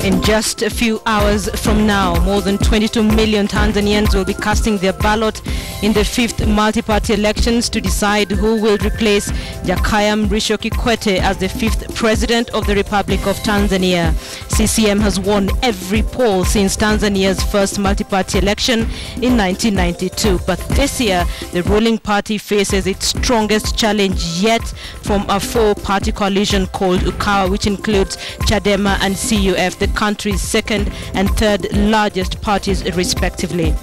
In just a few hours from now, more than 22 million Tanzanians will be casting their ballot in the 5th multi-party elections to decide who will replace Jakaya Mrisho Kikwete as the 5th President of the Republic of Tanzania. CCM has won every poll since Tanzania's first multi-party election in 1992. But this year, the ruling party faces its strongest challenge yet from a four-party coalition called UKAWA, which includes Chadema and CUF, the country's second and third largest parties respectively.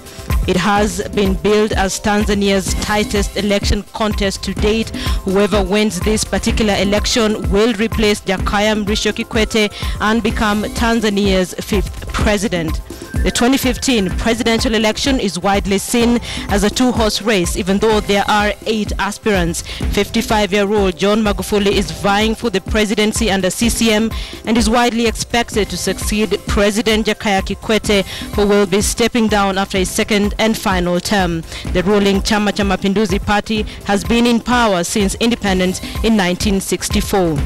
It has been billed as Tanzania's tightest election contest to date. Whoever wins this particular election will replace Jakaya Mrisho Kikwete and become Tanzania's 5th president. The 2015 presidential election is widely seen as a two-horse race, even though there are 8 aspirants. 55-year-old John Magufuli is vying for the presidency under CCM and is widely expected to succeed President Jakaya Kikwete, who will be stepping down after his second and final term. The ruling Chama cha Mapinduzi party has been in power since independence in 1964.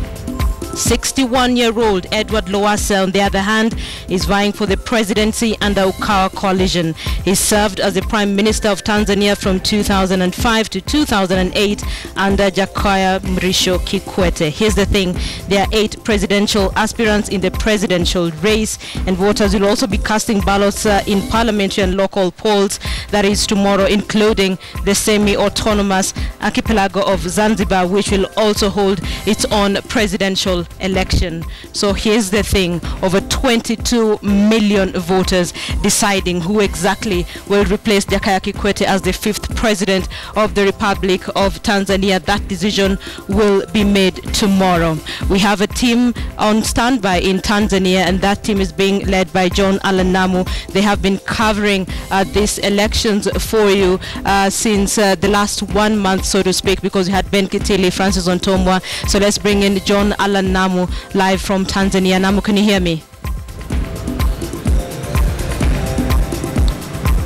61-year-old Edward Lowassa, on the other hand, is vying for the presidency under UKAWA coalition. He served as the Prime Minister of Tanzania from 2005 to 2008 under Jakaya Mrisho Kikwete. Here's the thing, there are 8 presidential aspirants in the presidential race, and voters will also be casting ballots in parliamentary and local polls, that is tomorrow, including the semi-autonomous archipelago of Zanzibar, which will also hold its own presidential election. So here's the thing, over 22 million voters deciding who exactly will replace Jakaya Kikwete as the 5th president of the Republic of Tanzania. That decision will be made tomorrow. We have a team on standby in Tanzania, and that team is being led by John Allan Namu. They have been covering these elections for you since the last 1 month, so to speak, because we had Ben Kitili, Francis Ontomwa. So let's bring in John Allan Namu live from Tanzania. Namu, can you hear me?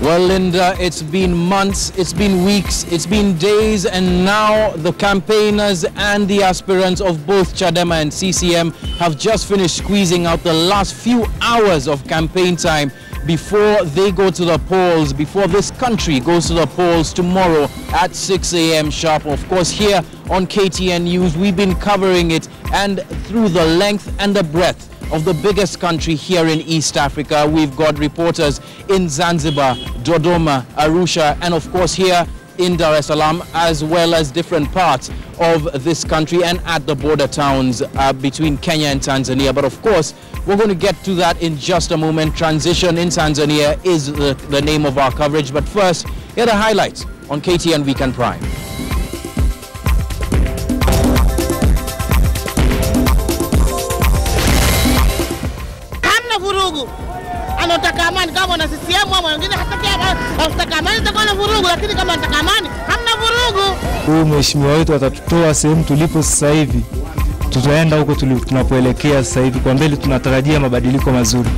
Well, Linda, it's been months, it's been weeks, it's been days, and now the campaigners and the aspirants of both Chadema and CCM have just finished squeezing out the last few hours of campaign time before they go to the polls, before this country goes to the polls tomorrow at 6 a.m. sharp. Of course, here on KTN News, we've been covering it, and through the length and the breadth of the biggest country here in East Africa. We've got reporters in Zanzibar, Dodoma, Arusha, and of course here in Dar es Salaam, as well as different parts of this country and at the border towns between Kenya and Tanzania. But of course, we're going to get to that in just a moment. Transition in Tanzania is the name of our coverage. But first, here are the highlights on KTN Weekend Prime. Anataka amani kama na CCM au wengine hataki amani, itakuwa na vurugu, lakini kama anataka amani hamna vurugu. Huyu mheshimiwa wetu atatutoa sehemu tulipo sasa hivi, tutaenda huko tunapoelekea sasa hivi. Kwa mbele tunatarajia mabadiliko mazuri.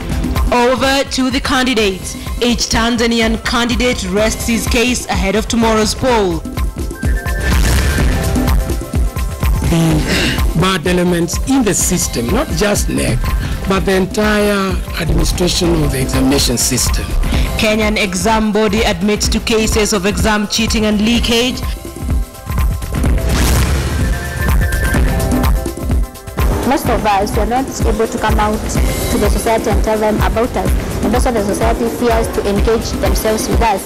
Over to the candidates. Each Tanzanian candidate rests his case ahead of tomorrow's poll. The bad elements in the system, not just NEC, but the entire administration of the examination system. Kenyan exam body admits to cases of exam cheating and leakage. Most of us were not able to come out to the society and tell them about us, and also the society fears to engage themselves with us.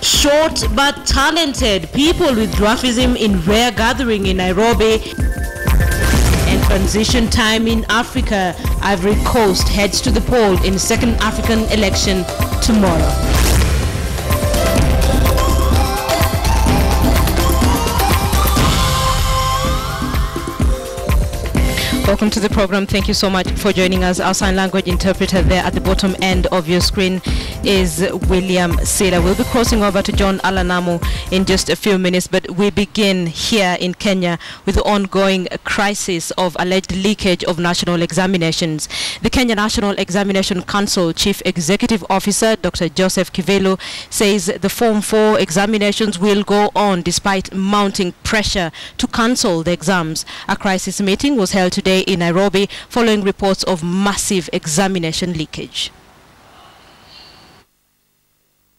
Short but talented people with dwarfism in rare gathering in Nairobi. And transition time in Africa. Ivory Coast heads to the poll in the second African election tomorrow. Welcome to the program. Thank you so much for joining us. Our sign language interpreter there at the bottom end of your screen is William Sila. We'll be crossing over to John Allan Namu in just a few minutes, but we begin here in Kenya with the ongoing crisis of alleged leakage of national examinations. The Kenya National Examination Council Chief Executive Officer Dr. Joseph Kivelu says the Form 4 examinations will go on despite mounting pressure to cancel the exams. A crisis meeting was held today today in Nairobi following reports of massive examination leakage.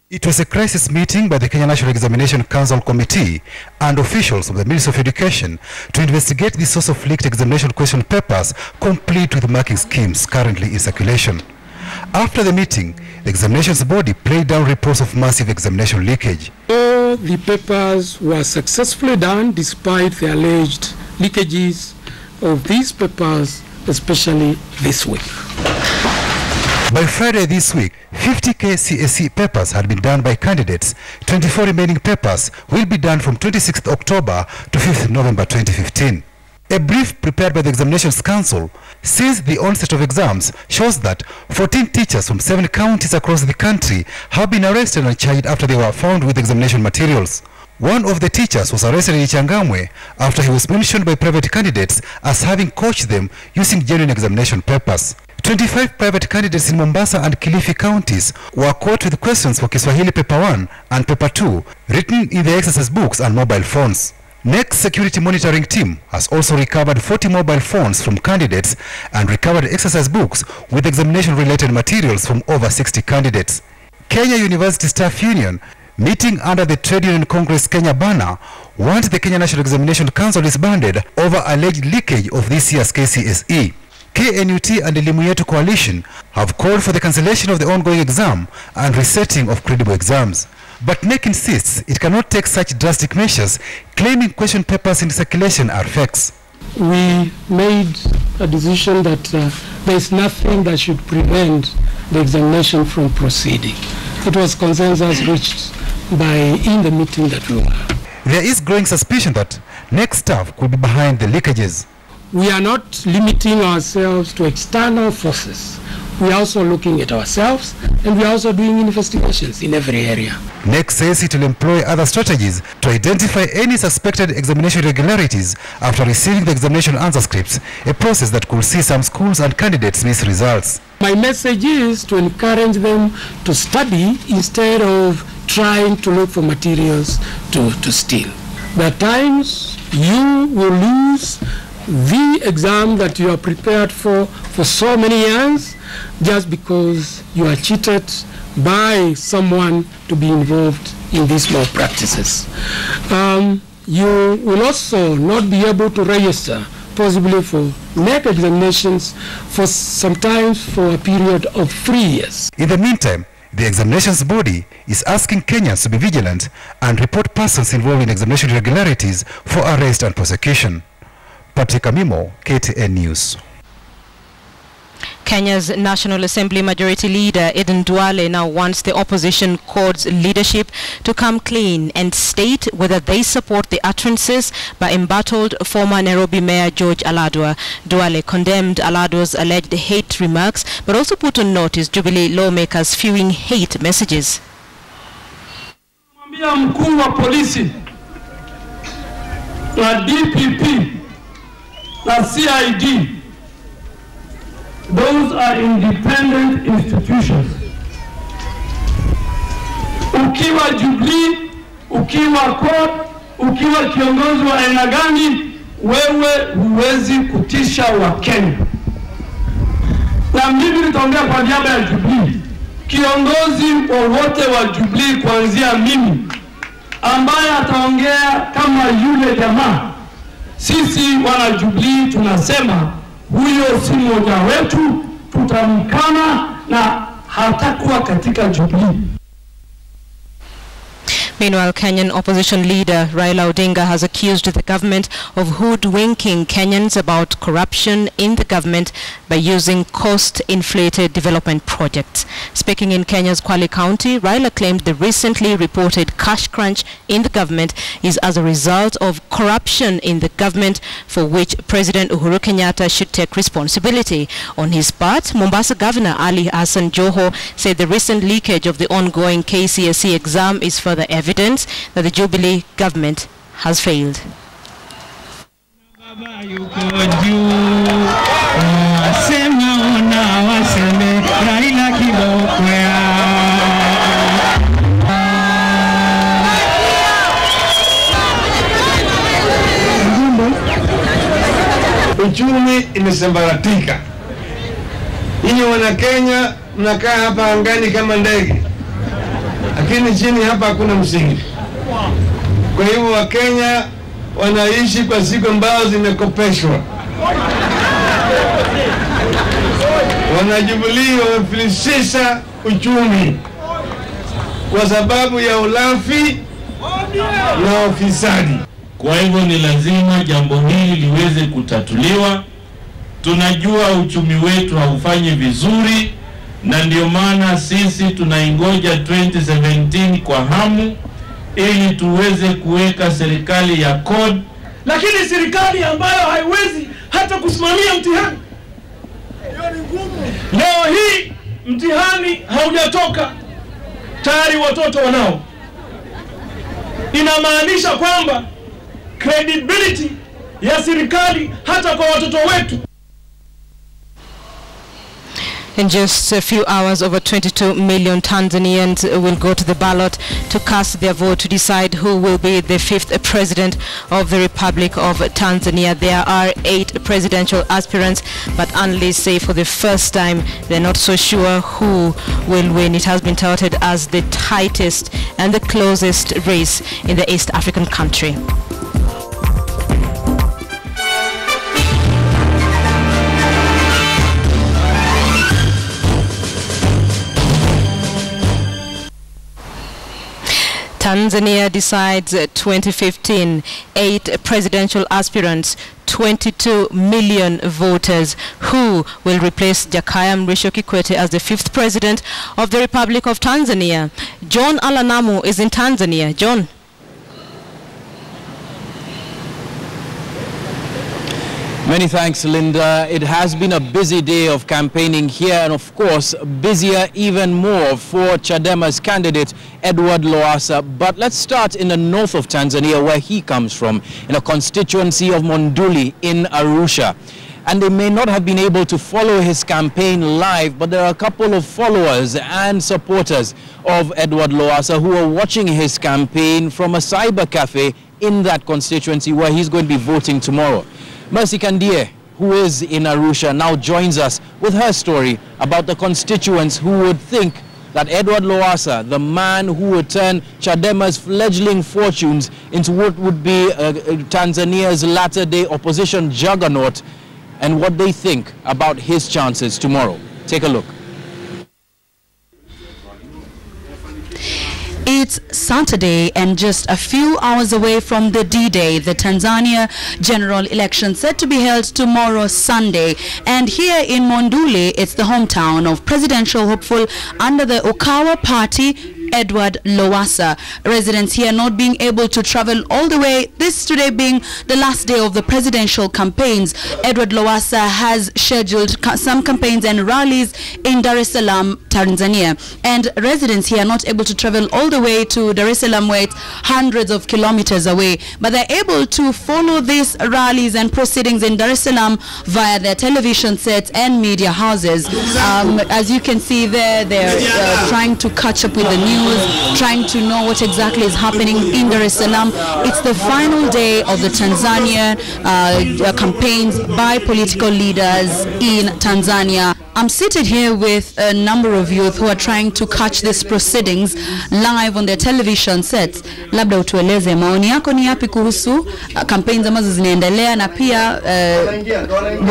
It was a crisis meeting by the Kenya National Examination Council Committee and officials of the Ministry of Education to investigate the source of leaked examination question papers complete with marking schemes currently in circulation. After the meeting, the examinations body played down reports of massive examination leakage. All the papers were successfully done despite the alleged leakages of these papers, especially this week. By Friday this week, 50 KCSE papers had been done by candidates. 24 remaining papers will be done from 26th October to 5th November 2015. A brief prepared by the Examinations Council since the onset of exams shows that 14 teachers from 7 counties across the country have been arrested and charged after they were found with examination materials. One of the teachers was arrested in Changamwe after he was mentioned by private candidates as having coached them using genuine examination papers. 25 private candidates in Mombasa and Kilifi counties were caught with questions for Kiswahili Paper 1 and Paper 2 written in the exercise books and mobile phones. Next security monitoring team has also recovered 40 mobile phones from candidates and recovered exercise books with examination-related materials from over 60 candidates. Kenya University Staff Union, meeting under the Trade Union Congress Kenya banner, wants the Kenya National Examination Council disbanded over alleged leakage of this year's KCSE. KNUT and the Elimu Yetu Coalition have called for the cancellation of the ongoing exam and resetting of credible exams. But NEC insists it cannot take such drastic measures, claiming question papers in circulation are fakes. We made a decision that there is nothing that should prevent the examination from proceeding. It was consensus reached in the meeting that we were. There is growing suspicion that NEC staff could be behind the leakages. We are not limiting ourselves to external forces. We are also looking at ourselves, and we are also doing investigations in every area. NEC says it will employ other strategies to identify any suspected examination irregularities after receiving the examination answer scripts, a process that could see some schools and candidates miss results. My message is to encourage them to study instead of trying to look for materials to steal. There are times you will lose the exam that you are prepared for so many years just because you are cheated by someone to be involved in these malpractices. You will also not be able to register possibly for NEC examinations sometimes for a period of 3 years. In the meantime, the examinations body is asking Kenyans to be vigilant and report persons involved in examination irregularities for arrest and prosecution. Patrick Amimo, KTN News. Kenya's National Assembly Majority Leader Aden Duale now wants the opposition court's leadership to come clean and state whether they support the utterances by embattled former Nairobi Mayor George Aladwa. Duale condemned Aladwa's alleged hate remarks but also put on notice Jubilee lawmakers spewing hate messages. Mkuu wa polisi na DPP na CID, those are independent institutions. Ukiwa Jubilee, ukiwa court, ukiwa kiongozi wa aina gani, wewe huwezi kutisha wa Kenya. Na mimi nitaongea kwa niaba ya Jubilee. Kiongozi wowote wa Jubilee kuanzia mimi ambaye ataongea kama yule jamaa, sisi wana Jubilee tunasema huyo si mmoja wetu, tutamkana na hatakuwa katika Jubilee. Meanwhile, Kenyan opposition leader Raila Odinga has accused the government of hoodwinking Kenyans about corruption in the government by using cost-inflated development projects. Speaking in Kenya's Kwale County, Raila claimed the recently reported cash crunch in the government is as a result of corruption in the government for which President Uhuru Kenyatta should take responsibility. On his part, Mombasa Governor Ali Hassan Joho said the recent leakage of the ongoing KCSE exam is further evidence that the Jubilee government has failed. Uchumi imesambaratika. Nyinyi wana Kenya mnakaa hapa angani kama ndege, lakini chini hapa hakuna msingi. Kwa hivyo Wakenya wanaishi kwa siku ambazo zimekopeshwa. Wanajubilee wamefilisisha uchumi kwa sababu ya ulafi na ufisadi. Kwa hivyo ni lazima jambo hili liweze kutatuliwa. Tunajua uchumi wetu haufanyi vizuri, na ndio maana sisi tunaingoja 2017 kwa hamu ili tuweze kuweka serikali ya code, lakini serikali ambayo haiwezi hata kusimamia mtihani. Leo hii mtihani haujatoka, tayari watoto wanao. Inamaanisha kwamba credibility ya serikali hata kwa watoto wetu. In just a few hours, over 22 million Tanzanians will go to the ballot to cast their vote to decide who will be the 5th president of the Republic of Tanzania. There are 8 presidential aspirants, but analysts say for the first time they're not so sure who will win. It has been touted as the tightest and the closest race in the East African country. Tanzania decides 2015, 8 presidential aspirants, 22 million voters. Who will replace Jakaya Mrisho Kikwete as the 5th president of the Republic of Tanzania? John Alanamu is in Tanzania. John. Many thanks, Linda. It has been a busy day of campaigning here, and of course busier even more for Chadema's candidate Edward Lowassa. But let's start in the north of Tanzania, where he comes from, in a constituency of Monduli in Arusha. And they may not have been able to follow his campaign live, but there are a couple of followers and supporters of Edward Lowassa who are watching his campaign from a cyber cafe in that constituency where he's going to be voting tomorrow. Mercy Kandie, who is in Arusha, now joins us with her story about the constituents who would think that Edward Lowassa, the man who would turn Chadema's fledgling fortunes into what would be Tanzania's latter-day opposition juggernaut, and what they think about his chances tomorrow. Take a look. It's Saturday and just a few hours away from the D-Day, the Tanzania general election set to be held tomorrow, Sunday. And here in Monduli, it's the hometown of presidential hopeful under the Ukawa party, Edward Lowassa. Residents here not being able to travel all the way, this today being the last day of the presidential campaigns. Edward Lowassa has scheduled some campaigns and rallies in Dar es Salaam, Tanzania. And residents here are not able to travel all the way to Dar es Salaam, where it's hundreds of kilometers away. But they're able to follow these rallies and proceedings in Dar es Salaam via their television sets and media houses. As you can see there, they're trying to catch up with the news, trying to know what exactly is happening in Dar es Salaam. It's the final day of the Tanzania campaigns by political leaders in Tanzania. I'm seated here with a number of youth who are trying to catch these proceedings live on their television sets. Labda utueleze maoni yako ni yapi kuhusu campaigns ambazo zinaendelea, na pia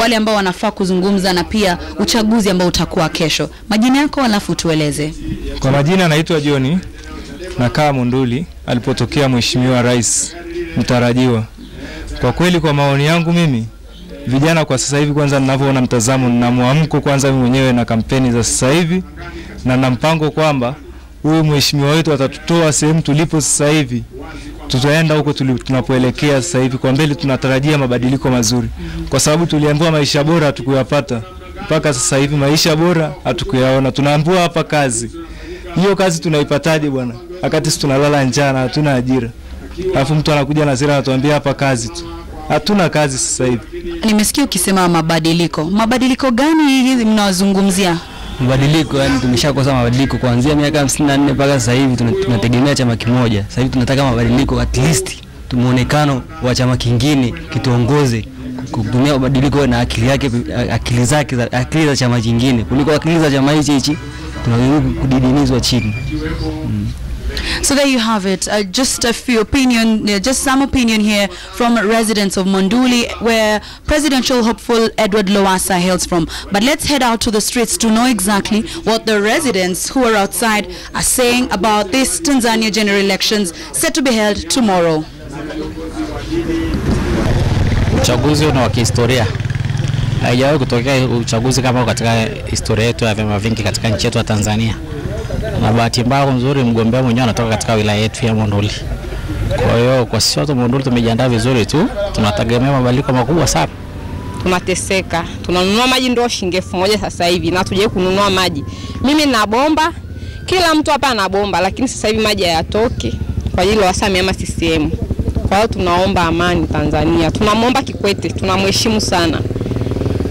wale ambao wanafaa kuzungumza, na pia uchaguzi ambao utakuwa kesho. Majina yako alafu tueleze. Kwa majina naitwa Johnny, nakaa Monduli alipotokea mheshimiwa rais mtarajiwa. Kwa kweli, kwa maoni yangu mimi, vijana kwa sasa hivi, kwanza ninavyoona mtazamo na muamko kwanza mimi mwenyewe na kampeni za sasa hivi, na na mpango kwamba huyu mheshimiwa wetu atatutoa sehemu tulipo sasa hivi, tutaenda huko tunapoelekea sasa hivi. Kwa mbele tunatarajia mabadiliko mazuri, kwa sababu tuliambiwa maisha bora hatukuyapata mpaka sasa hivi. Maisha bora hatukuyaona, tunaambiwa hapa kazi. Hiyo kazi tunaipataje bwana, wakati tunalala njaa na hatuna ajira? Alafu mtu anakuja na sera anatuambia hapa kazi tu. Hatuna kazi sasa hivi. Nimesikia ukisema mabadiliko. Mabadiliko gani hizi mnazungumzia? Mabadiliko, yani tumeshakosa mabadiliko kuanzia miaka 54 mpaka sasa hivi tunategemea chama kimoja. Sasa hivi tunataka mabadiliko, at least muonekano wa chama kingine kituongoze kutumia mabadiliko na akili za chama kingine kuliko akili za chama hichi tunaweza kudidimizwa chini. So there you have it. Just some opinion here from residents of Monduli, where presidential hopeful Edward Lowassa hails from. But let's head out to the streets to know exactly what the residents who are outside are saying about this Tanzania general elections set to be held tomorrow. Uchaguzi una wa kihistoria. Haijawahi kutokea uchaguzi kama katika historia yetu ya vyama vingi katika nchi yetu ya Tanzania. Na bahati mbaya nzuri mgombea mwenyewe anatoka katika wilaya yetu ya Monduli. Kwa hiyo kwa sisi watu Monduli tumejiandaa vizuri tu, tunategemea mabadiliko makubwa sana. Tunateseka, tunanunua maji ndoo shilingi 1000 sasa hivi na tuje kununua maji. Mimi na bomba, kila mtu hapa ana bomba, lakini sasa hivi maji hayatoki kwa ajili ya ama CCM. Kwa hiyo tunaomba amani Tanzania. Tunamwomba Kikwete, tunamheshimu sana.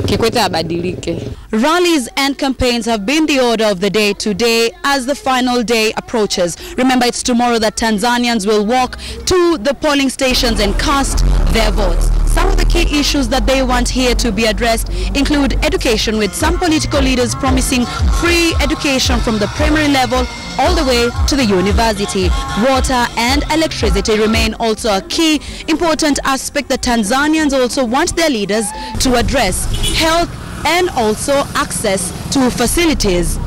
Kikwete abadilike. Rallies and campaigns have been the order of the day today as the final day approaches. Remember, it's tomorrow that Tanzanians will walk to the polling stations and cast their votes. Some of the key issues that they want here to be addressed include education, with some political leaders promising free education from the primary level all the way to the university. Water and electricity remain also a key important aspect that Tanzanians also want their leaders to address. Health and also access to facilities.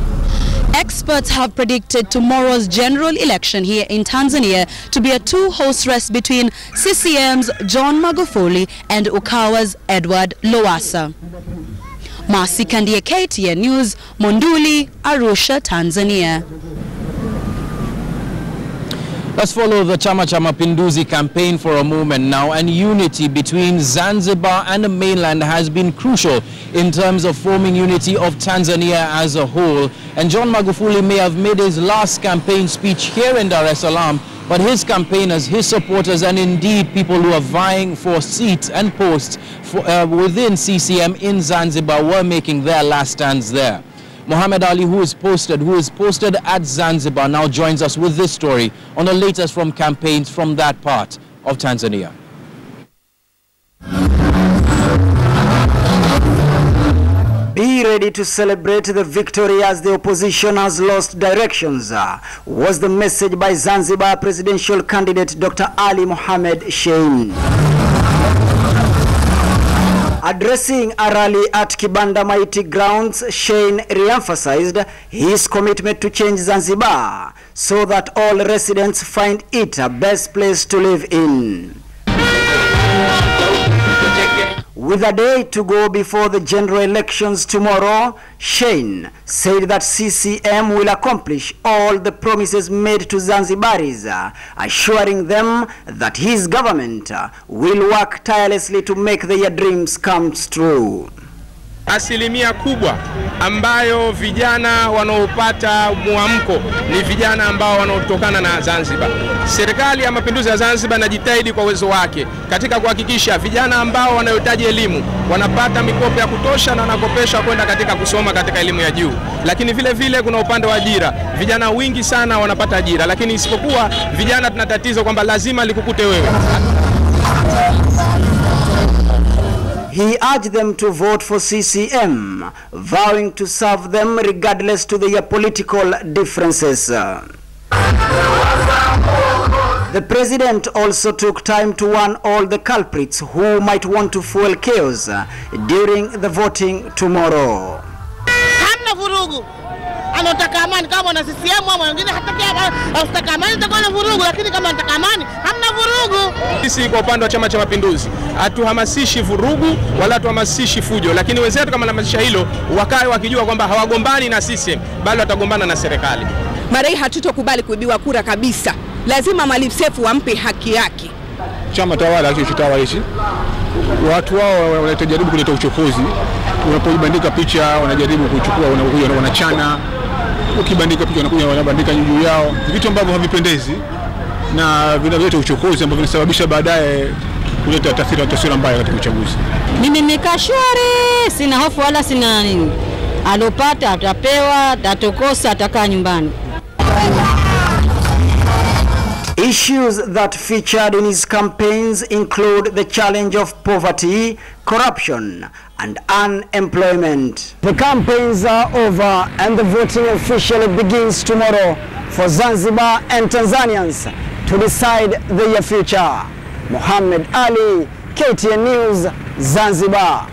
Experts have predicted tomorrow's general election here in Tanzania to be a two-horse race between CCM's John Magufuli and Ukawa's Edward Lowassa. Masi Kandia, KTN News, Monduli, Arusha, Tanzania. Let's follow the Chama Cha Mapinduzi campaign for a moment now, and unity between Zanzibar and the mainland has been crucial in terms of forming unity of Tanzania as a whole. And John Magufuli may have made his last campaign speech here in Dar es Salaam, but his campaigners, his supporters, and indeed people who are vying for seats and posts within CCM in Zanzibar were making their last stands there. Muhammad Ali, who is posted at Zanzibar, now joins us with this story on the latest from campaigns from that part of Tanzania. Be ready to celebrate the victory as the opposition has lost directions, was the message by Zanzibar presidential candidate Dr. Ali Mohamed Shein. Addressing a rally at Kibanda Mighty Grounds, Shein re-emphasized his commitment to change Zanzibar so that all residents find it a best place to live in. With a day to go before the general elections tomorrow, Shein said that CCM will accomplish all the promises made to Zanzibaris, assuring them that his government will work tirelessly to make their dreams come true. Asilimia kubwa ambayo vijana wanaopata muamko ni vijana ambao wanaotokana na Zanzibar. Serikali ya Mapinduzi ya Zanzibar inajitahidi kwa uwezo wake katika kuhakikisha vijana ambao wanayohitaji elimu wanapata mikopo ya kutosha na wanakopeshwa kwenda katika kusoma katika elimu ya juu. Lakini vile vile kuna upande wa ajira. Vijana wingi sana wanapata ajira, lakini isipokuwa vijana tuna tatizo kwamba lazima likukute wewe. He urged them to vote for CCM, vowing to serve them regardless to their political differences. The president also took time to warn all the culprits who might want to fuel chaos during the voting tomorrow. Hamna vurugu. Anataka amani kama na CCM au wengine hataki amani itakuwa na vurugu, lakini kama anataka amani hamna vurugu. Sisi kwa upande wa Chama cha Mapinduzi hatuhamasishi vurugu wala hatuhamasishi fujo, lakini wenzetu kama wanahamasisha hilo wakae wakijua kwamba hawagombani na CCM bali watagombana na serikali. Mara hii hatutokubali kuibiwa kura kabisa. Lazima Maalim Seif wampe haki yake. Chama tawala hichi watu wao wanajaribu kuleta uchokozi. Unapojibandika picha wanajaribu kuchukua, wanachana. Ukibandika picha wanakuja wanabandika juu yao, vitu ambavyo havipendezi na vinaleta uchokozi ambavyo vinasababisha baadaye kuleta taswira mbaya katika uchaguzi. Mimi nimekaa shwari, sina hofu wala sina nini. Alopata atapewa, atatokosa atakaa nyumbani. Issues that featured in his campaigns include the challenge of poverty, corruption, and unemployment. The campaigns are over and the voting officially begins tomorrow for Zanzibar and Tanzanians to decide their future. Mohammed Ali, KTN News, Zanzibar.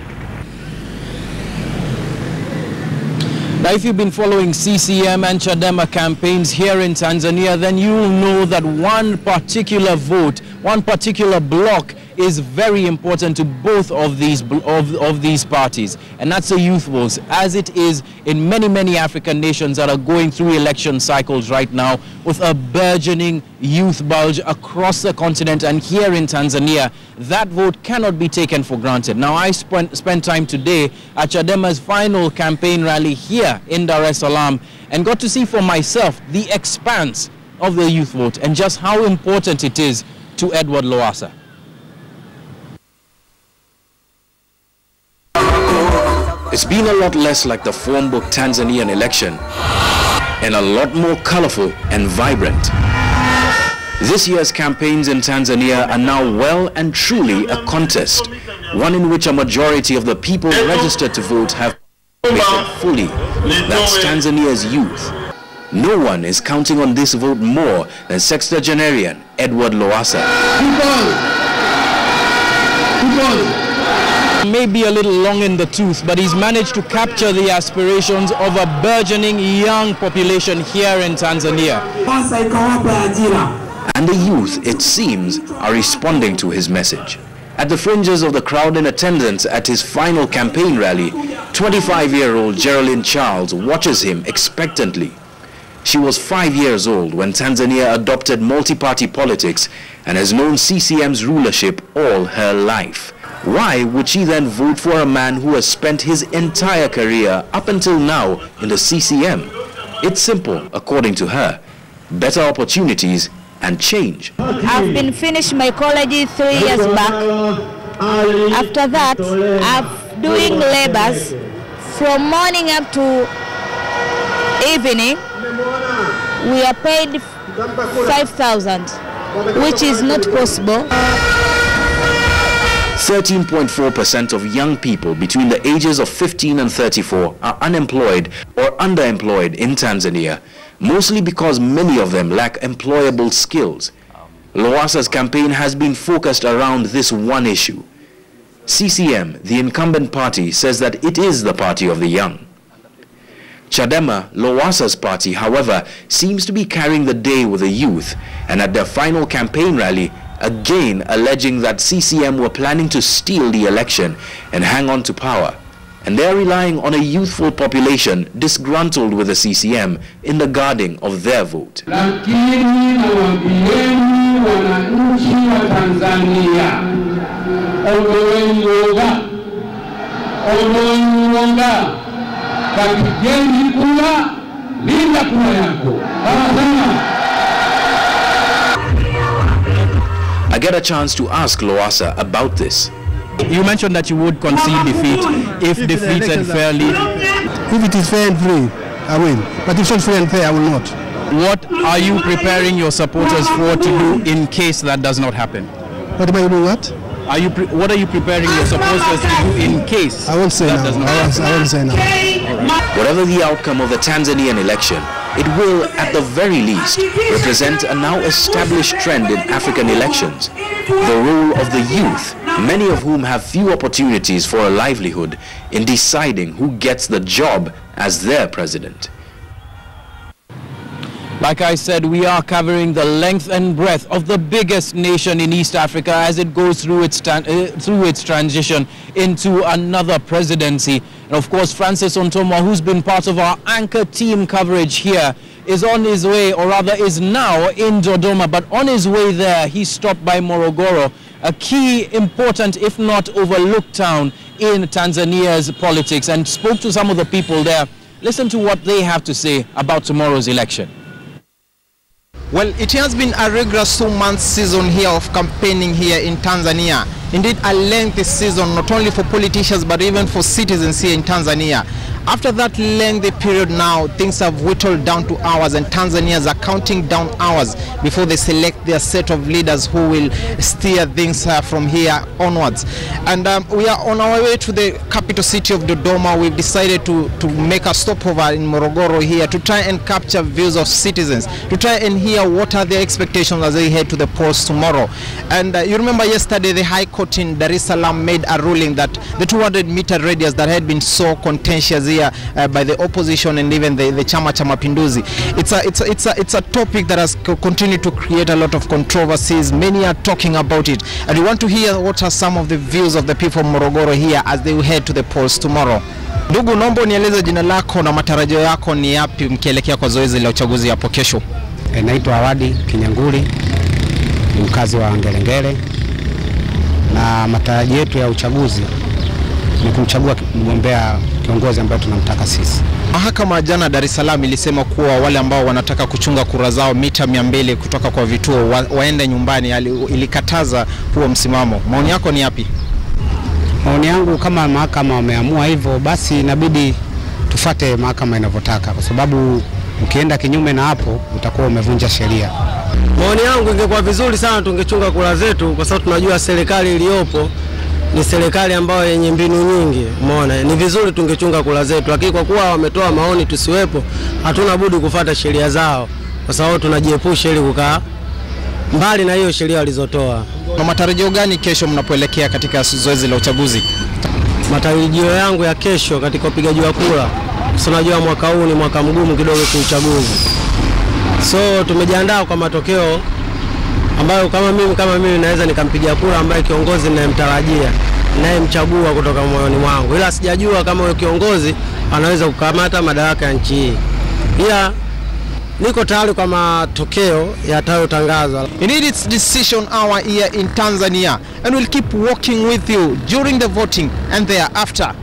Now, if you've been following CCM and Chadema campaigns here in Tanzania, then you'll know that one particular vote, one particular bloc is very important to both of these parties, and that's the youth votes, as it is in many African nations that are going through election cycles right now, with a burgeoning youth bulge across the continent. And here in Tanzania, that vote cannot be taken for granted. Now, I spent time today at Chadema's final campaign rally here in Dar es Salaam and got to see for myself the expanse of the youth vote and just how important it is to Edward Lowassa. It's been a lot less like the phone book Tanzanian election and a lot more colorful and vibrant. This year's campaigns in Tanzania are now well and truly a contest, one in which a majority of the people registered to vote have participated fully. That's Tanzania's youth. No one is counting on this vote more than sextagenarian Edward Lowassa. Maybe a little long in the tooth, but he's managed to capture the aspirations of a burgeoning young population here in Tanzania. And the youth, it seems, are responding to his message. At the fringes of the crowd in attendance at his final campaign rally, 25-year-old Geraldine Charles watches him expectantly. She was 5 years old when Tanzania adopted multi-party politics and has known CCM's rulership all her life. Why would she then vote for a man who has spent his entire career up until now in the CCM? It's simple, according to her. Better opportunities and change. I've been finished my college 3 years back. After that, I'm doing labors from morning up to evening. We are paid 5,000, which is not possible. 13.4% of young people between the ages of 15 and 34 are unemployed or underemployed in Tanzania, mostly because many of them lack employable skills. Lowassa's campaign has been focused around this one issue. CCM, the incumbent party, says that it is the party of the young. Chadema, Lowassa's party, however, seems to be carrying the day with the youth, and at their final campaign rally, again alleging that CCM were planning to steal the election and hang on to power. And they're relying on a youthful population disgruntled with the CCM in the guarding of their vote. Lakini nawaambieni wananchi wa Tanzania, ondoeni woga, kapigeni kura, linda kura yako. I get a chance to ask Lowassa about this. You mentioned that you would concede defeat if defeated fairly. If it is fair and free, I will. But if it's not fair and fair, I will not. What are you preparing your supporters for to do in case that does not happen? What am I doing? What? What are you preparing your supporters to do in case I won't say that now. does not happen? I won't say now. Whatever the outcome of the Tanzanian election, it will, at the very least, represent a now established trend in African elections. The role of the youth, many of whom have few opportunities for a livelihood, in deciding who gets the job as their president. Like I said, we are covering the length and breadth of the biggest nation in East Africa as it goes through its transition into another presidency. And of course, Francis Ontomwa, who's been part of our anchor team coverage here, is on his way, or rather is now in Dodoma. But on his way there, he stopped by Morogoro, a key, important, if not overlooked town in Tanzania's politics, and spoke to some of the people there. Listen to what they have to say about tomorrow's election. Well, it has been a rigorous 2-month season here of campaigning here in Tanzania. indeed a lengthy season, not only for politicians but even for citizens here in Tanzania. After that lengthy period now, things have whittled down to hours, and Tanzanians are counting down hours before they select their set of leaders who will steer things from here onwards. And we are on our way to the capital city of Dodoma. We've decided to make a stopover in Morogoro here to try and capture views of citizens, to try and hear what are their expectations as they head to the polls tomorrow. And you remember yesterday the High Court in Dar es Salaam made a ruling that the 200-meter radius that had been so contentious here by the opposition and even the Chama cha Mapinduzi. It's a topic that has continued to create a lot of controversies. Many are talking about it, and we want to hear what are some of the views of the people of Morogoro here as they head to the polls tomorrow. Ndugu, naomba nieleze jina lako na matarajio yako ni yapi mkielekea kwa zoezi la uchaguzi hapo kesho? Naitwa Awadi Kinyanguli, ni mkazi wa Ngelengele, na matarajio yetu ya uchaguzi ni kumchagua mgombea kiongozi ambaye tunamtaka sisi. Mahakama jana Dar es Salaam ilisema kuwa wale ambao wanataka kuchunga kura zao mita 200 kutoka kwa vituo waende nyumbani, ilikataza huo msimamo. Maoni yako ni yapi? Maoni yangu, kama mahakama wameamua hivyo, basi inabidi tufuate mahakama inavyotaka, kwa sababu ukienda kinyume na hapo utakuwa umevunja sheria. Maoni yangu, ingekuwa vizuri sana tungechunga kura zetu, kwa sababu tunajua serikali iliyopo ni serikali ambayo yenye mbinu nyingi. Umeona, ni vizuri tungechunga kura zetu, lakini kwa kuwa wametoa maoni tusiwepo, hatuna budi kufuata sheria zao, kwa sababu tunajiepusha ili kukaa mbali na hiyo sheria walizotoa. Na matarajio gani kesho mnapoelekea katika zoezi la uchaguzi? Matarajio yangu ya kesho katika upigaji wa kura, tunajua mwaka huu ni mwaka mgumu kidogo kwa uchaguzi. So tumejiandaa kwa matokeo ambayo kama mimi naweza nikampigia kura ambaye kiongozi ninayemtarajia, ninayemchagua kutoka moyoni mwangu. Ila sijajua kama huyo kiongozi anaweza kukamata madaraka ya nchi hii. Ila niko tayari kwa matokeo yatayotangazwa. Indeed, it's decision hour here in Tanzania, and we'll keep walking with you during the voting and thereafter.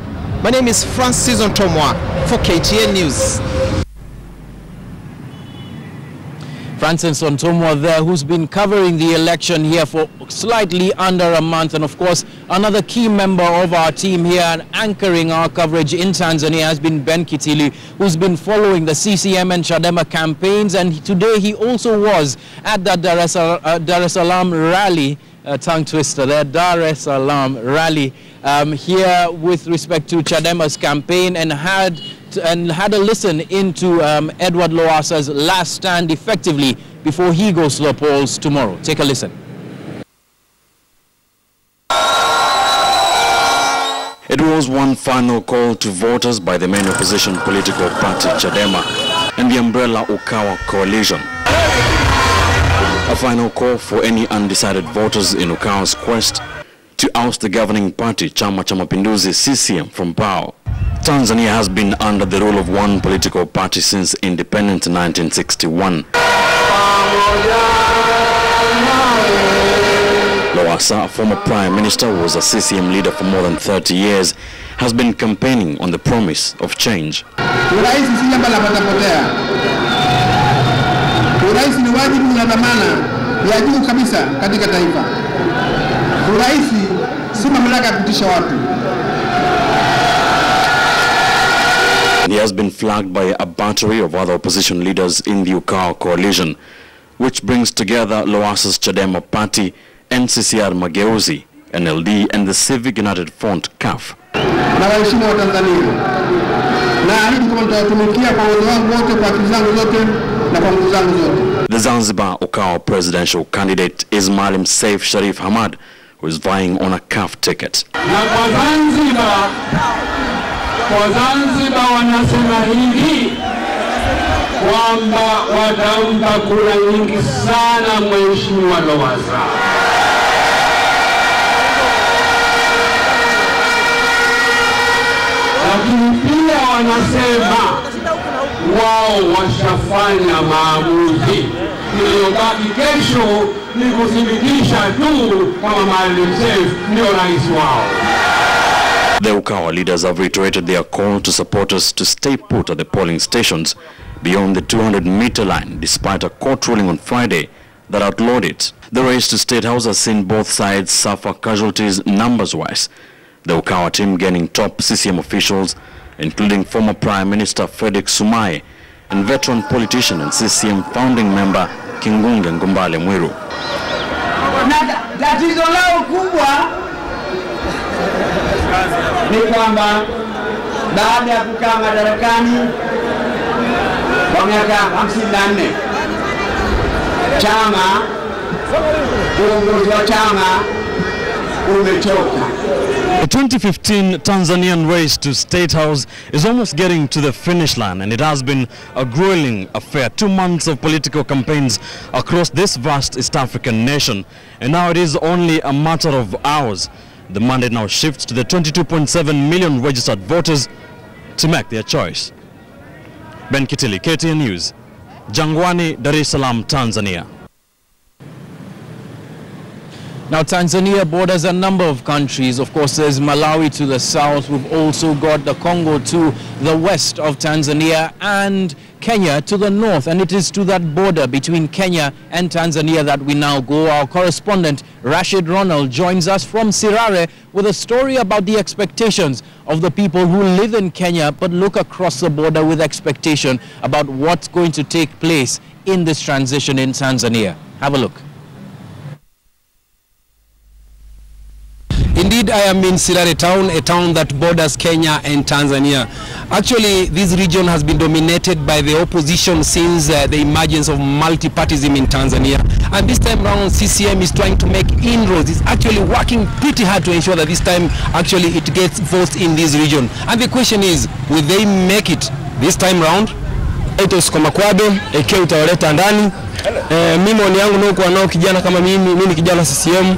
My name is Francis Ontomwa for KTN News. Francis Ontomwa there, who's been covering the election here for slightly under a month, and of course another key member of our team here and anchoring our coverage in Tanzania has been Ben Kitili, who's been following the CCM and Chadema campaigns, and today he also was at that Dar es Salaam rally, tongue twister there, Dar es Salaam rally here with respect to Chadema's campaign, and had a listen into Edward Lowasa's last stand effectively before he goes to the polls tomorrow. Take a listen. It was one final call to voters by the main opposition political party Chadema and the umbrella Ukawa coalition. A final call for any undecided voters in Ukawa's quest to oust the governing party Chama cha Mapinduzi CCM from power. Tanzania has been under the rule of one political party since independence in 1961. Lowassa, a former prime minister who was a CCM leader for more than 30 years, has been campaigning on the promise of change. Urais si jambo la potea. Urais ni wajibu na dhamana ya juu kabisa katika taifa. Urais si mamlaka ya kutisha watu. He has been flagged by a battery of other opposition leaders in the Ukawa coalition, which brings together Lowassa's Chadema party, NCCR Mageuzi, NLD, and the Civic United Front, CUF. Na waheshimu wa Tanzania, na ahidi kama nitawatumikia kwa uwezo wangu wote, kwa akili zangu zote na kwa nguvu zangu zote. The Zanzibar Ukawa presidential candidate is Maalim Seif Sharif Hamad, who is vying on a CUF ticket. Kwa Zanzibar wanasema hivi kwamba watampa kura nyingi sana Mheshimiwa Lowassa. Lakini pia wanasema wao washafanya maamuzi, iliyobaki kesho ni kuthibitisha tu kama Maalim Seif ndio rais wao. The Ukawa leaders have reiterated their call to supporters to stay put at the polling stations beyond the 200-meter line, despite a court ruling on Friday that outlawed it. The race to State House has seen both sides suffer casualties numbers-wise. The Ukawa team gaining top CCM officials, including former Prime Minister Frederick Sumaye and veteran politician and CCM founding member Kingunge Ngumbale Mwiru. Tatizo lao kubwa ni kwamba baada ya kukaa madarakani kwa miaka 54 chama uongozi wa chama umechoka. The 2015 Tanzanian race to State House is almost getting to the finish line, and it has been a grueling affair. 2 months of political campaigns across this vast East African nation, and now it is only a matter of hours. The mandate now shifts to the 22.7 million registered voters to make their choice. Ben Kitili, KTN News, Jangwani, Dar es Salaam, Tanzania. Now, Tanzania borders a number of countries. Of course, there's Malawi to the south. We've also got the Congo to the west of Tanzania and Kenya to the north. And it is to that border between Kenya and Tanzania that we now go. Our correspondent, Rashid Ronald, joins us from Sirare with a story about the expectations of the people who live in Kenya but look across the border with expectation about what's going to take place in this transition in Tanzania. Have a look. Indeed, I am in Sirare town, a town that borders Kenya and Tanzania. Actually, this region has been dominated by the opposition since the emergence of multi-partyism in Tanzania. And this time around, CCM is trying to make inroads. It's actually working pretty hard to ensure that this time, actually, it gets votes in this region. And the question is, will they make it this time round? Ito sikoma kwado, eke utawaleta ndani. Mimi maoni yangu nikuwa nao kijana kama mimi ni kijana CCM.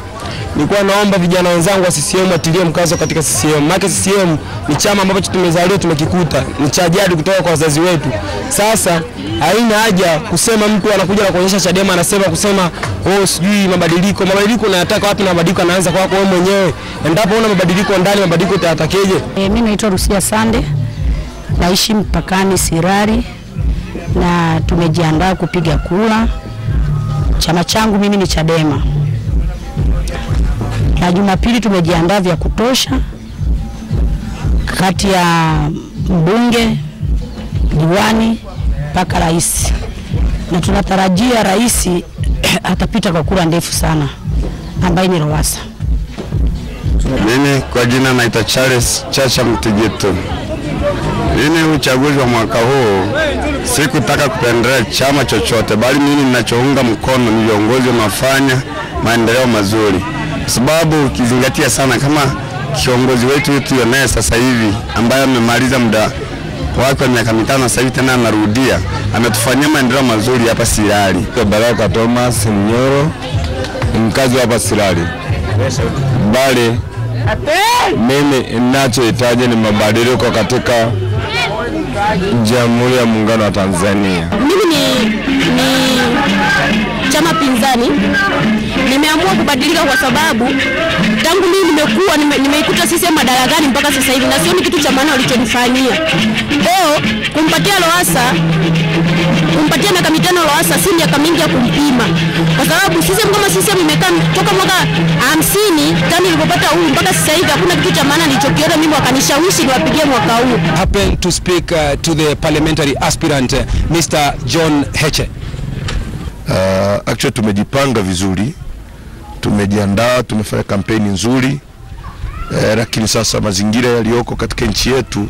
Nilikuwa naomba vijana wenzangu wa CCM atilie mkazo katika CCM. Maana CCM ni chama ambacho tumezaliwa tumekikuta, ni cha jadi kutoka kwa wazazi wetu. Sasa haina haja kusema mtu anakuja na kuonyesha Chadema anasema kusema sijui mabadiliko. Mabadiliko unayataka wapi na mabadiliko anaanza kwako wewe mwenyewe. Endapo una mabadiliko ndani, mabadiliko utayatakeje? Mimi naitwa Rusia Sande. Naishi mpakani Sirari na tumejiandaa kupiga kura. Chama changu mimi ni Chadema. Na Jumapili tumejiandaa vya kutosha kati ya mbunge, diwani mpaka rais. Na tunatarajia rais atapita kwa kura ndefu sana ambaye ni Lowassa. Mimi kwa jina naitwa Charles Chacha Mtijeto. Mimi uchaguzi wa mwaka huu sikutaka kupendelea chama chochote, bali mimi ninachounga mkono ni viongozi wanaofanya maendeleo mazuri. Sababu ukizingatia sana kama kiongozi wetu tunaye sasa hivi ambaye amemaliza muda wake wa miaka 5 sasa hivi tena anarudia, ametufanyia maendeleo mazuri hapa Sirari. Baraka Thomas Mnyoro, mkazi wa hapa Sirari. Bali mimi ninachohitaji ni mabadiliko katika Jamhuri ya Muungano wa Tanzania. Mimi ni chama pinzani. Nimeamua kubadilika kwa sababu tangu mimi nimeikuta CCM madarakani mpaka sasa hivi na sioni kitu cha maana walichonifanyia. Leo kumpatia Lowassa, kumpatia miaka 5 Lowassa si miaka mingi ya kumpima. Kwa sababu CCM kama CCM imekaa toka mwaka 50 tangu nilipopata huu mpaka sasa hivi hakuna kitu cha maana nilichokiona mimi wakanishawishi niwapigie mwaka huu. Happen to speak to the parliamentary aspirant Mr. John Heche. Actually tumejipanga vizuri, tumejiandaa, tumefanya kampeni nzuri, lakini sasa mazingira yaliyoko katika nchi yetu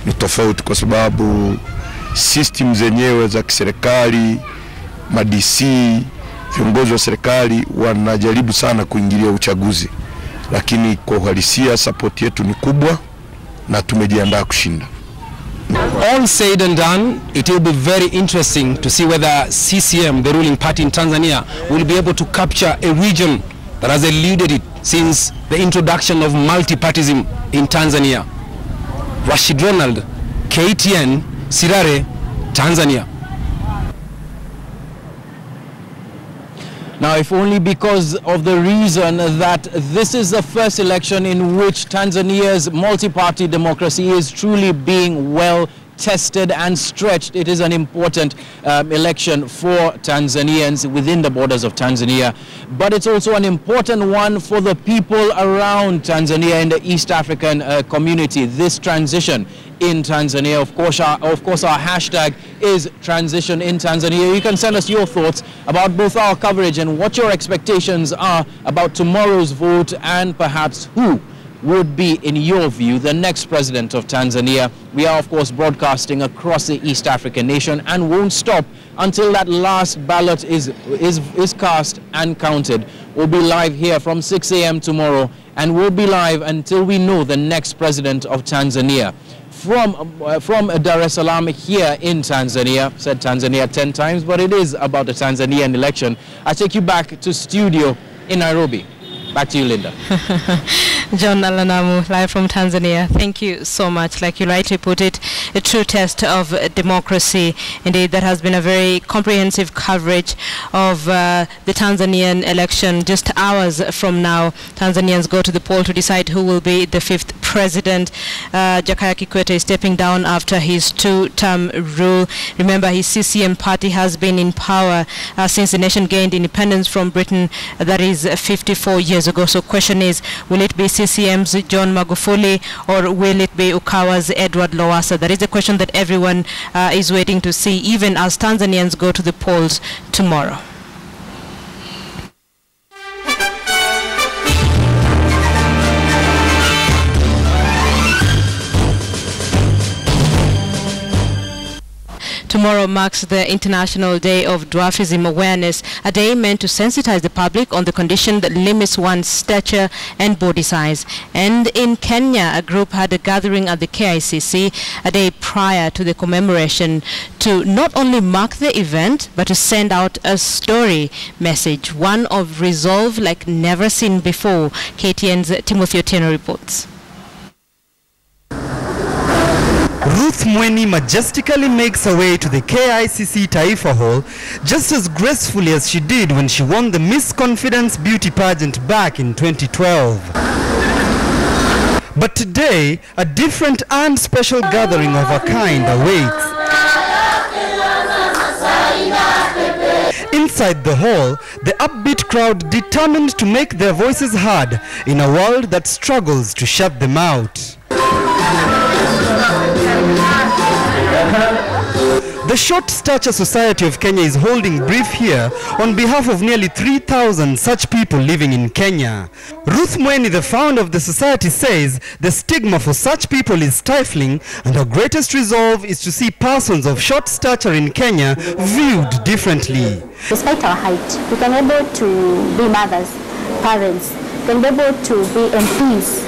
ni tofauti kwa sababu system zenyewe za kiserikali, ma-DC, viongozi wa serikali wanajaribu sana kuingilia uchaguzi, lakini kwa uhalisia support yetu ni kubwa na tumejiandaa kushinda. All said and done, it will be very interesting to see whether CCM, the ruling party in Tanzania, will be able to capture a region that has eluded it since the introduction of multi-partyism in Tanzania. Rashid Ronald, KTN, Sirare, Tanzania. Now, if only because of the reason that this is the first election in which Tanzania's multi-party democracy is truly being well tested and stretched. It is an important election for Tanzanians within the borders of Tanzania, but it's also an important one for the people around Tanzania in the East African community. This transition in Tanzania, of course our hashtag is transition in Tanzania. You can send us your thoughts about both our coverage and what your expectations are about tomorrow's vote, and perhaps who would be, in your view, the next president of Tanzania. We are, of course, broadcasting across the East African nation and won't stop until that last ballot is cast and counted. We'll be live here from 6 a.m. tomorrow, and we'll be live until we know the next president of Tanzania. From Dar es Salaam here in Tanzania, said Tanzania 10 times, but it is about the Tanzanian election. I take you back to studio in Nairobi. Back to you, Linda. John Alanamu, live from Tanzania. Thank you so much. Like you rightly put it, a true test of democracy. Indeed, that has been a very comprehensive coverage of the Tanzanian election. Just hours from now, Tanzanians go to the poll to decide who will be the 5th president. Jakaya Kikwete is stepping down after his 2-term rule. Remember, his CCM party has been in power since the nation gained independence from Britain, that is 54 years ago. So question is, will it be CCM's John Magufuli or will it be Ukawa's Edward Lowassa? That is the question that everyone is waiting to see, even as Tanzanians go to the polls tomorrow. Tomorrow marks the International Day of Dwarfism Awareness, a day meant to sensitize the public on the condition that limits one's stature and body size. And in Kenya, a group had a gathering at the KICC a day prior to the commemoration to not only mark the event, but to send out a story message, one of resolve like never seen before. KTN's Timothy Otieno reports. Ruth Mweni majestically makes her way to the KICC Taifa Hall just as gracefully as she did when she won the Miss Confidence beauty pageant back in 2012. But today, a different and special gathering of a kind awaits. Inside the hall, the upbeat crowd determined to make their voices heard in a world that struggles to shut them out. The Short Stature Society of Kenya is holding brief here on behalf of nearly 3,000 such people living in Kenya. Ruth Mweni, the founder of the society, says the stigma for such people is stifling, and her greatest resolve is to see persons of short stature in Kenya viewed differently. Despite our height, we can be able to be mothers, parents, we can be able to be MPs,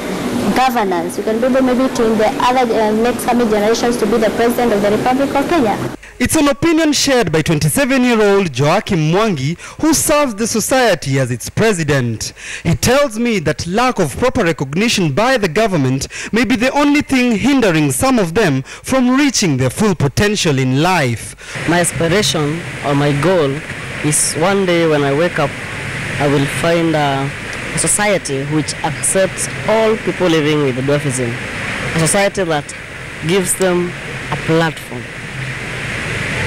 governors, we can be able maybe to in the other next coming generations to be the president of the Republic of Kenya. It's an opinion shared by 27-year-old Joachim Mwangi, who serves the society as its president. He tells me that lack of proper recognition by the government may be the only thing hindering some of them from reaching their full potential in life. My aspiration or my goal is one day when I wake up, I will find a society which accepts all people living with dwarfism. A society that gives them a platform,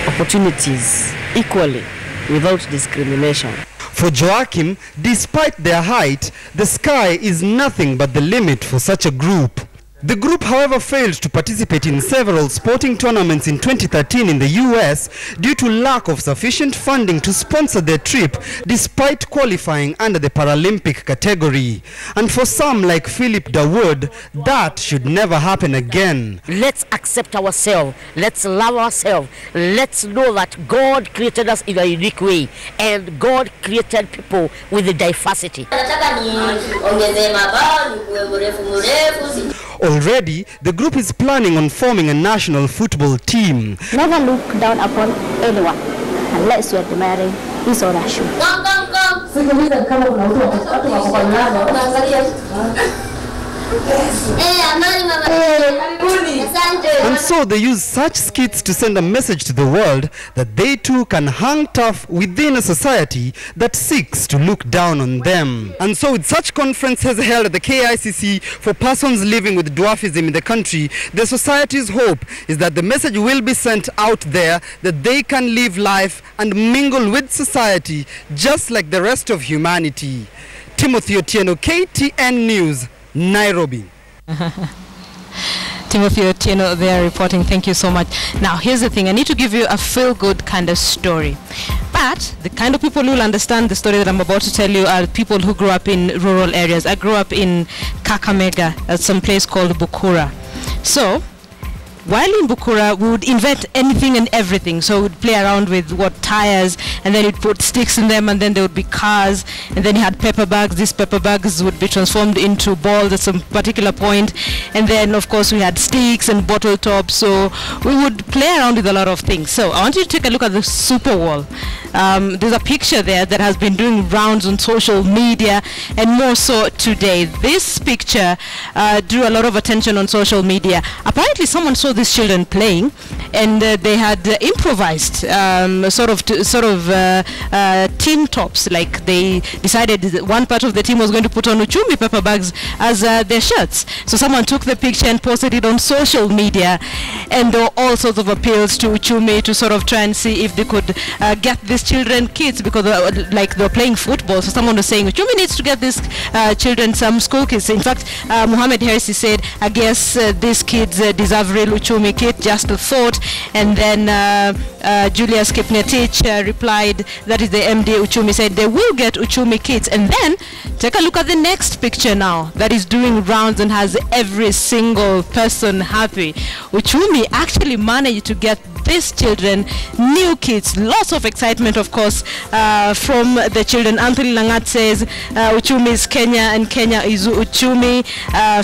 opportunities equally without discrimination. For Joachim, despite their height, the sky is nothing but the limit for such a group. The group, however, failed to participate in several sporting tournaments in 2013 in the US due to lack of sufficient funding to sponsor their trip, despite qualifying under the Paralympic category. And for some like Philip Dawood, that should never happen again. Let's accept ourselves. Let's love ourselves. Let's know that God created us in a unique way, and God created people with the diversity. Already, the group is planning on forming a national football team. Never look down upon anyone unless you are admiring his or her shoe. And so they use such skits to send a message to the world that they too can hang tough within a society that seeks to look down on them. And so with such conferences held at the KICC for persons living with dwarfism in the country, the society's hope is that the message will be sent out there that they can live life and mingle with society just like the rest of humanity. Timothy Otieno, KTN News, Nairobi. Timothy Otieno there reporting. Thank you so much. Now, here's the thing. I need to give you a feel-good kind of story. But the kind of people who will understand the story that I'm about to tell you are people who grew up in rural areas. I grew up in Kakamega at some place called Bukura. So, while in Bukura, we would invent anything and everything. So we'd play around with tires, and then we'd put sticks in them, and then there would be cars, and then you had paper bags. These paper bags would be transformed into balls at some particular point, and then of course we had sticks and bottle tops. So we would play around with a lot of things. So I want you to take a look at the super wall. There's a picture there that has been doing rounds on social media, and more so today. This picture drew a lot of attention on social media. Apparently someone saw these children playing, and they had improvised sort of team tops. Like they decided one part of the team was going to put on uchumi paper bags as their shirts. So someone took the picture and posted it on social media, and there were all sorts of appeals to uchumi to sort of try and see if they could get these children kits, because like they were playing football. So someone was saying uchumi needs to get these children some school kits. In fact, Mohammed Hersi said, I guess these kids deserve real uchumi kit, just a thought. And then Julius Kipnetich replied, that is the MD Uchumi, said they will get uchumi kits. And then take a look at the next picture now that is doing rounds and has every single person happy. Uchumi actually managed to get these children new kits. Lots of excitement, of course, from the children. Anthony Langat says uchumi is Kenya and Kenya is uchumi.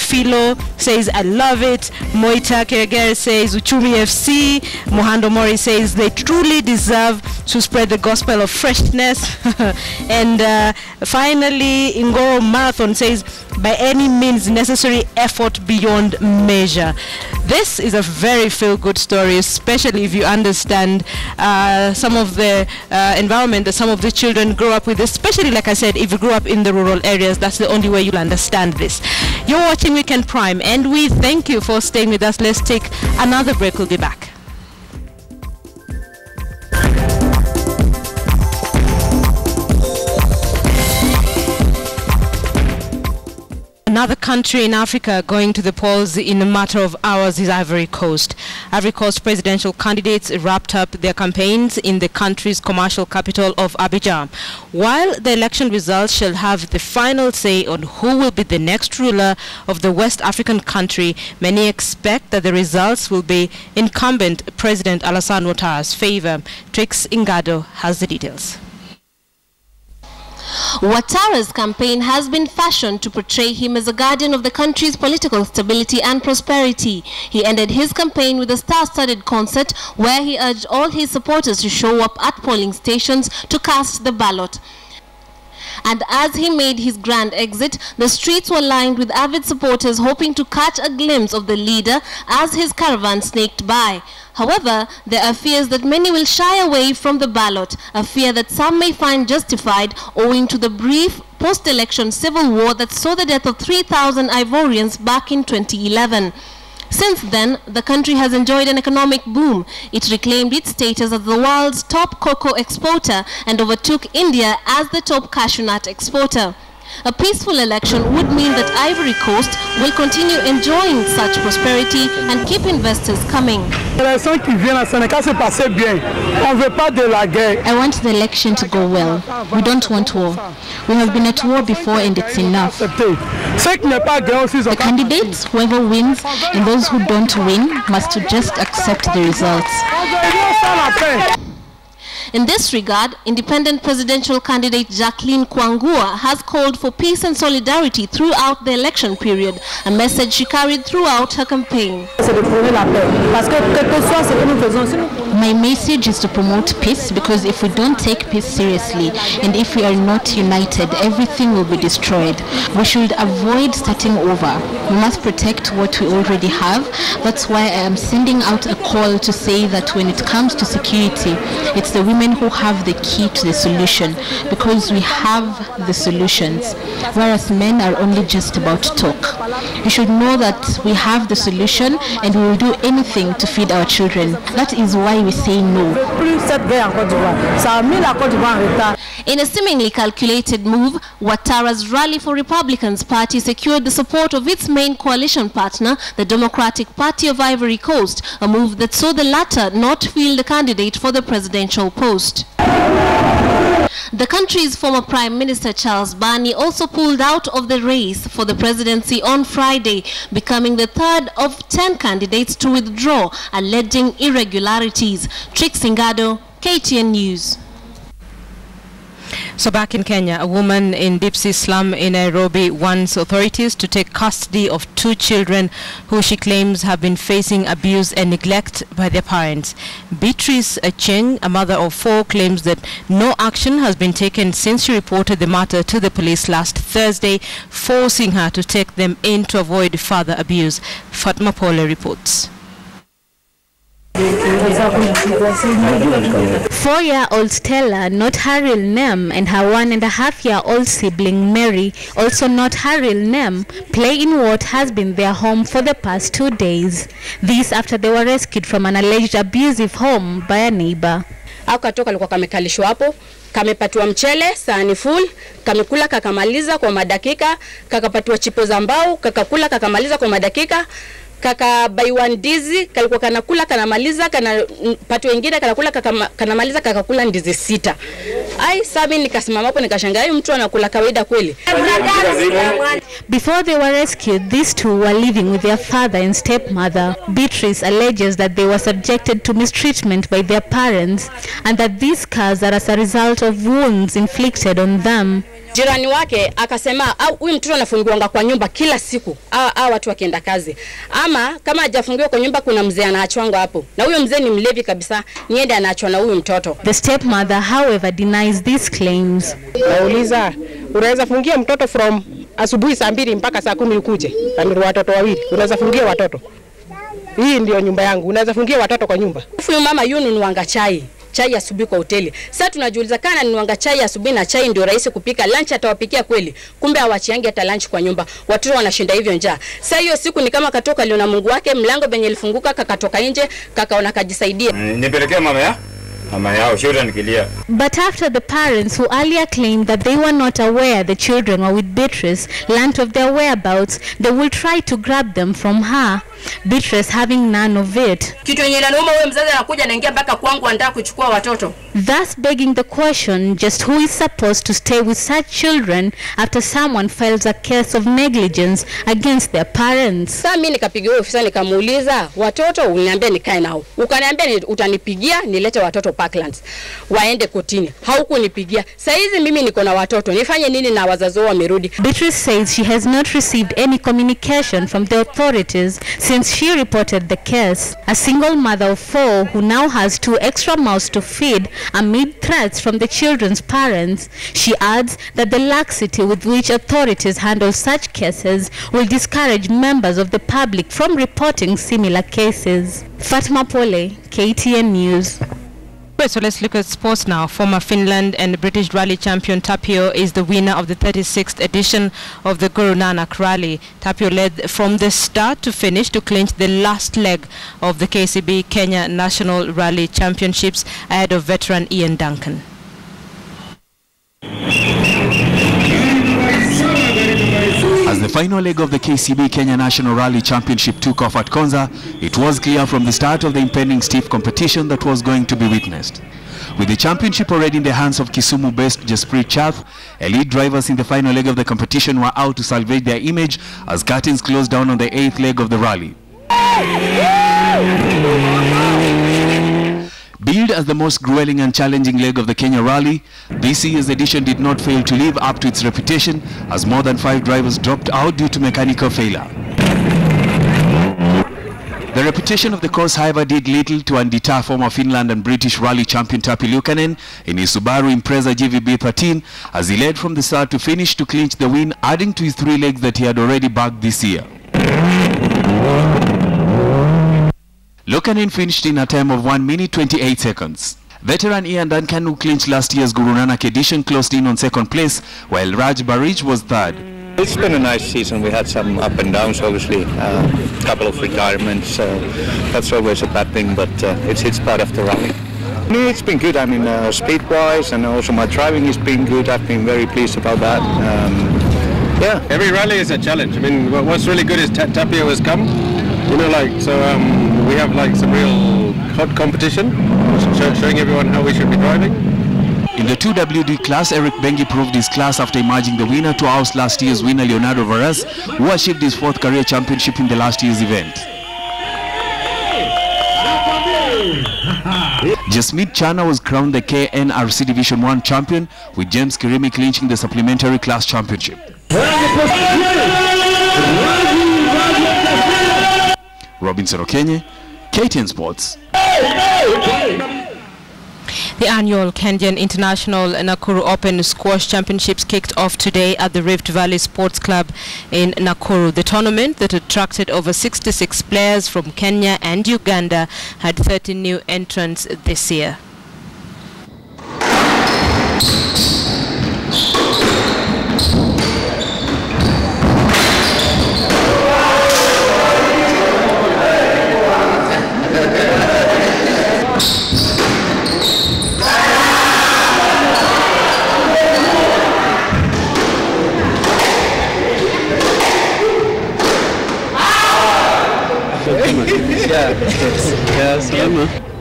Philo says I love it. Moita Keregere says uchumi FC. Mohando Mori says they truly deserve to spread the gospel of freshness. And finally Ingoro Marathon says by any means necessary, effort beyond measure. This is a very feel-good story, especially if you understand some of the environment that some of the children grow up with, especially, like I said, if you grew up in the rural areas. That's the only way you'll understand this. You're watching Weekend Prime, and we thank you for staying with us. Let's take another break. We'll be back. Another country in Africa going to the polls in a matter of hours is Ivory Coast. Ivory Coast presidential candidates wrapped up their campaigns in the country's commercial capital of Abidjan. While the election results shall have the final say on who will be the next ruler of the West African country, many expect that the results will be incumbent President Alassane Ouattara's favor. Trix Ingado has the details. Ouattara's campaign has been fashioned to portray him as a guardian of the country's political stability and prosperity. He ended his campaign with a star-studded concert where he urged all his supporters to show up at polling stations to cast the ballot. And as he made his grand exit, the streets were lined with avid supporters hoping to catch a glimpse of the leader as his caravan snaked by. However, there are fears that many will shy away from the ballot, a fear that some may find justified owing to the brief post-election civil war that saw the death of 3,000 Ivorians back in 2011. Since then, the country has enjoyed an economic boom. It reclaimed its status as the world's top cocoa exporter and overtook India as the top cashew nut exporter. A peaceful election would mean that Ivory Coast will continue enjoying such prosperity and keep investors coming. I want the election to go well. We don't want war. We have been at war before and it's enough. The candidates, whoever wins, and those who don't win must just accept the results. In this regard, independent presidential candidate Jacqueline Kwangua has called for peace and solidarity throughout the election period, a message she carried throughout her campaign. My message is to promote peace, because if we don't take peace seriously and if we are not united, everything will be destroyed. We should avoid starting over. We must protect what we already have. That's why I am sending out a call to say that when it comes to security, it's the women who have the key to the solution, because we have the solutions, whereas men are only just about talk. You should know that we have the solution and we will do anything to feed our children. That is why we say no. In a seemingly calculated move, Ouattara's Rally for Republicans party secured the support of its main coalition partner, the Democratic Party of Ivory Coast, a move that saw the latter not field a candidate for the presidential post. The country's former Prime Minister Charles Bani also pulled out of the race for the presidency on Friday, becoming the third of 10 candidates to withdraw, alleging irregularities. Trix Singado, KTN News. So back in Kenya, a woman in Dipsy slum in Nairobi wants authorities to take custody of 2 children who she claims have been facing abuse and neglect by their parents. Beatrice Acheng, a mother of 4, claims that no action has been taken since she reported the matter to the police last Thursday, forcing her to take them in to avoid further abuse. Fatma Pole reports. 4-year-old Stella, not her real name, and her 1.5-year-old sibling Mary, also not her real name, play in what has been their home for the past 2 days. This after they were rescued from an alleged abusive home by a neighbor. Katoka alikuwa kamekalishwa hapo, kamepatiwa mchele sahani full, kamekula kakamaliza kwa madakika, kakapatiwa chipo za mbao, kakakula kakamaliza kwa madakika. Kaka baiwa ndizi kalikuwa kanakula kanamaliza, patu wengine kanakula kanamaliza, kakakula ndizi 6. Sabi nikasimama hapo nikashangaa, mtu anakula kawaida kweli. Before they were rescued, these 2 were living with their father and stepmother. Beatrice alleges that they were subjected to mistreatment by their parents and that these scars are as a result of wounds inflicted on them. Jirani wake akasema huyu mtoto anafungiwa kwa nyumba kila siku watu wakienda kazi, ama kama hajafungiwa kwa nyumba kuna mzee anaachwanga hapo, na huyo mzee ni mlevi kabisa, niende anaachwa na huyu mtoto. The stepmother however denies these claims. Nauliza, unaweza fungia mtoto from asubuhi saa 2 mpaka saa 10 ukuje? Kama watoto 2, unaweza fungia watoto? Hii ndio nyumba yangu, unaweza fungia watoto kwa nyumba? Huyu mama yununuanga chai asubuhi kwa hoteli. Sasa tunajiuliza kana ninuanga chai asubuhi na chai ndio rahisi kupika, lunch atawapikia kweli? Kumbe hawachiangi hata lunch kwa nyumba. Watoto wanashinda hivyo njaa. Sasa hiyo siku ni kama katoka aliona Mungu wake, mlango benye ilifunguka, kakatoka nje, kakaona kajisaidia. Nipelekea mama yao children kilia. But after the parents who earlier claimed that they were not aware the children were with Beatrice learnt of their whereabouts, they will try to grab them from her. Beatrice having none of it. Kitu yenye nauma wewe mzazi anakuja anaingia mpaka kwangu anataka kuchukua watoto. Thus begging the question, just who is supposed to stay with such children after someone files a case of negligence against their parents. Sasa mimi nikapigia ofisa nikamuuliza, watoto uniambia nikae nao. Ukaniambia utanipigia nilete watoto Parklands waende kotini. Haukunipigia. Sasa hizi mimi niko na watoto. Nifanye nini na wazazi wao wamerudi? Beatrice says she has not received any communication from the authorities since she reported the case. A single mother of 4 who now has 2 extra mouths to feed amid threats from the children's parents. She adds that the laxity with which authorities handle such cases will discourage members of the public from reporting similar cases. Fatma Pole, KTN News. So let's look at sports now. Former Finland and British rally champion Tapio is the winner of the 36th edition of the Guru Nanak Rally. Tapio led from the start to finish to clinch the last leg of the KCB Kenya National Rally Championships ahead of veteran Ian Duncan. As the final leg of the KCB Kenya National Rally Championship took off at Konza, it was clear from the start of the impending stiff competition that was going to be witnessed. With the championship already in the hands of Kisumu-based Jasprit Chath, elite drivers in the final leg of the competition were out to salvage their image as curtains closed down on the 8th leg of the rally. Billed as the most grueling and challenging leg of the Kenya Rally, this year's edition did not fail to live up to its reputation as more than 5 drivers dropped out due to mechanical failure. The The reputation of the course, however, did little to undeter former Finland and British rally champion Tapio Luukkonen in his Subaru Impreza GVB 13 as he led from the start to finish to clinch the win, adding to his 3 legs that he had already bagged this year. Luukkonen finished in a time of 1 minute 28 seconds. Veteran Ian Duncan, who clinched last year's Guru Nanak edition, closed in on 2nd place, while Raj Barij was 3rd. It's been a nice season. We had some up and downs, obviously, a couple of retirements. That's always a bad thing, but it's part of the rally. No, it's been good. I mean, speed-wise, and also my driving has been good. I've been very pleased about that. Yeah. Every rally is a challenge. I mean, what's really good is Tapio has come. You know, like, so we have like some real hot competition, showing everyone how we should be driving. In the 2WD class, Eric Bengi proved his class after emerging the winner to oust last year's winner Leonardo Varas, who achieved his 4th career championship in the last year's event. Jasmeet Chana was crowned the KNRC Division 1 champion, with James Kirimi clinching the supplementary class championship. Robinson Okenye, KTN Sports. The annual Kenyan International Nakuru Open Squash Championships kicked off today at the Rift Valley Sports Club in Nakuru. The tournament that attracted over 66 players from Kenya and Uganda had 13 new entrants this year.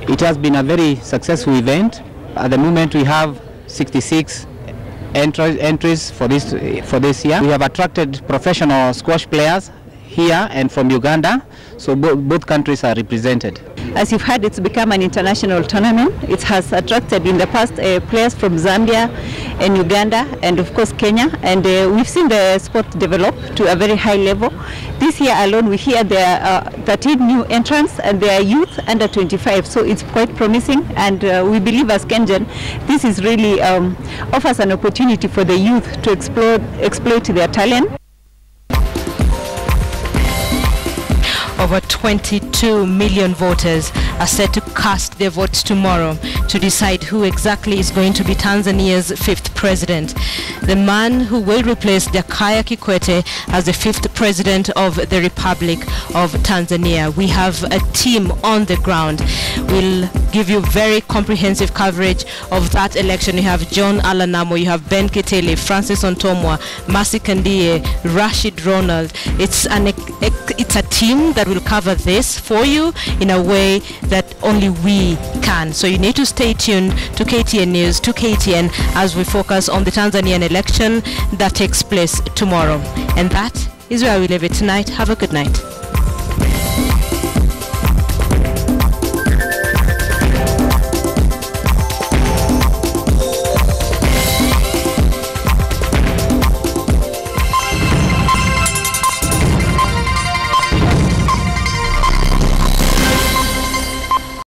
It has been a very successful event. At the moment we have 66 entries for this year. We have attracted professional squash players here and from Uganda, so both countries are represented. As you've heard, it's become an international tournament. It has attracted in the past players from Zambia and Uganda and of course Kenya, and we've seen the sport develop to a very high level. This year alone we hear there are 13 new entrants and they are youth under 25, so it's quite promising, and we believe as Kenyan this is really offers an opportunity for the youth to exploit their talent. Over 22 million voters are set to cast their votes tomorrow to decide who exactly is going to be Tanzania's 5th president. The man who will replace Jakaya Kikwete as the 5th president of the Republic of Tanzania. We have a team on the ground. We'll give you very comprehensive coverage of that election. You have John Alanamo, you have Ben Ketele, Francis Ontomwa, Mercy Kandie, Rashid Ronald. It's a team that will cover this for you in a way that only we can. So you need to stay tuned to KTN News, to KTN, as we focus on the Tanzanian election that takes place tomorrow. And that is where we leave it tonight. Have a good night.